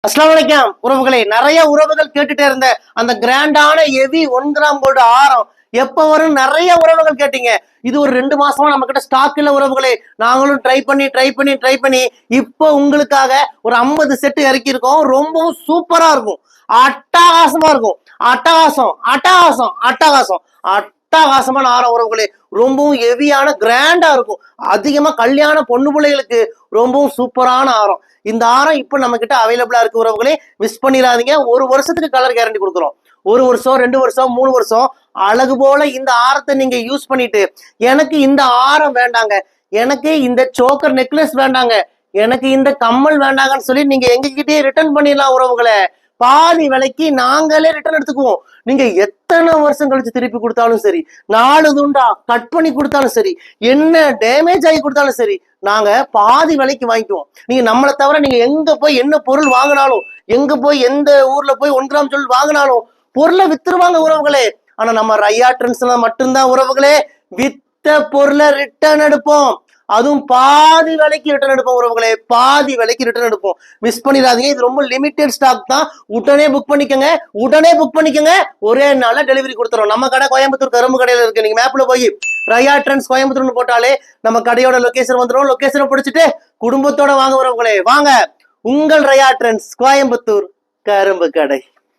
அஸ்ஸலாமு அலைக்கும் உறவுகளே. நிறைய உறவுகள் கேட்டுட்டே இருந்த அந்த கிராண்டான ஹெவி 1 கிராம் கோல்டு ஆரம் எப்ப வரும் நிறைய உறவுகள் கேட்டீங்க. இது ஒரு 2 மாசமா நம்ம கிட்ட ஸ்டாக் இல்ல உறவுகளே. நாங்களும் ட்ரை பண்ணி இப்போ உங்களுக்காக ஒரு 50 செட்டு இறக்கி இருக்கோம். ரொம்பவும் சூப்பரா இருக்கும், அட்டகாசமா இருக்கும். அட்டகாசம் அட்டகாசம் அட்டகாசம் அட்டகாசமான ஆரம் உறவுகளே. ரொம்பவும் ஹெவியான கிராண்டா இருக்கும். அதிகமா கல்யாண பொண்ணு பிள்ளைகளுக்கு ரொம்பவும் சூப்பரான ஆரம். இந்த ஆரம் இப்ப நம்ம கிட்ட அவைலபிளா இருக்கு உறவுகளே. மிஸ் பண்ணிடாதீங்க. 1 வருஷத்துக்கு கலர் கேரண்டி கொடுக்குறோம். 1 வருஷம் 2 வருஷம் 3 வருஷம் அழகு போல இந்த ஆரத்தை நீங்க யூஸ் பண்ணிட்டு, எனக்கு இந்த ஆரம் வேண்டாங்க, எனக்கு இந்த சோக்கர் நெக்லஸ் வேண்டாங்க, எனக்கு இந்த கம்மல் வேண்டாங்கன்னு சொல்லி நீங்க எங்ககிட்டயே ரிட்டர்ன் பண்ணிடலாம் உறவுகளை. பாதி விலைக்கு நாங்களே ரிட்டர்ன் எடுத்துக்குவோம். நீங்க எத்தனை வருஷம் கழிச்சு திருப்பி கொடுத்தாலும் சரி, 4 துண்டா கட் பண்ணி கொடுத்தாலும் சரி, என்ன டேமேஜ் ஆகி கொடுத்தாலும் சரி, நாங்க பாதி விலைக்கு வாங்கிக்குவோம். நீங்க நம்மளை தவிர நீங்க எங்க போய் என்ன பொருள் வாங்கினாலும், எங்க போய் எந்த ஊர்ல போய் 1 கிராம் சொல்லி வாங்கினாலும் பொருளை வித்துருவாங்க உறவுகளே. ஆனா நம்ம ரையா ட்ரெண்ட்ஸ்ல மட்டும்தான் உறவுகளே வித்த பொருளை ரிட்டர்ன் எடுப்போம். அதுவும் பாதி விலைக்கு ரிட்டர்ன் எடுப்போம் உறவுகளே. பாதி விலைக்கு ரிட்டர்ன் எடுப்போம். மிஸ் பண்ணிடாதீங்க. இது ரொம்ப லிமிடெட் ஸ்டாக் தான். உடனே புக் பண்ணிக்கோங்க. ஒரே நாள்ல டெலிவரி கொடுத்துறோம். நம்ம கடை கோயம்புத்தூர் கரும்பு கடையில இருக்கு. நீங்க மேப்ல போய் ரையா ட்ரெண்ட்ஸ் கோயம்புத்தூர்னு போட்டாலே நம்ம கடையோட லொகேஷன் வந்துடும். லொகேஷனை பிடிச்சிட்டு குடும்பத்தோட வாங்க உறவுகளே. வாங்க, உங்கள் ரையா ட்ரெண்ட்ஸ் கோயம்புத்தூர் கரும்பு கடை.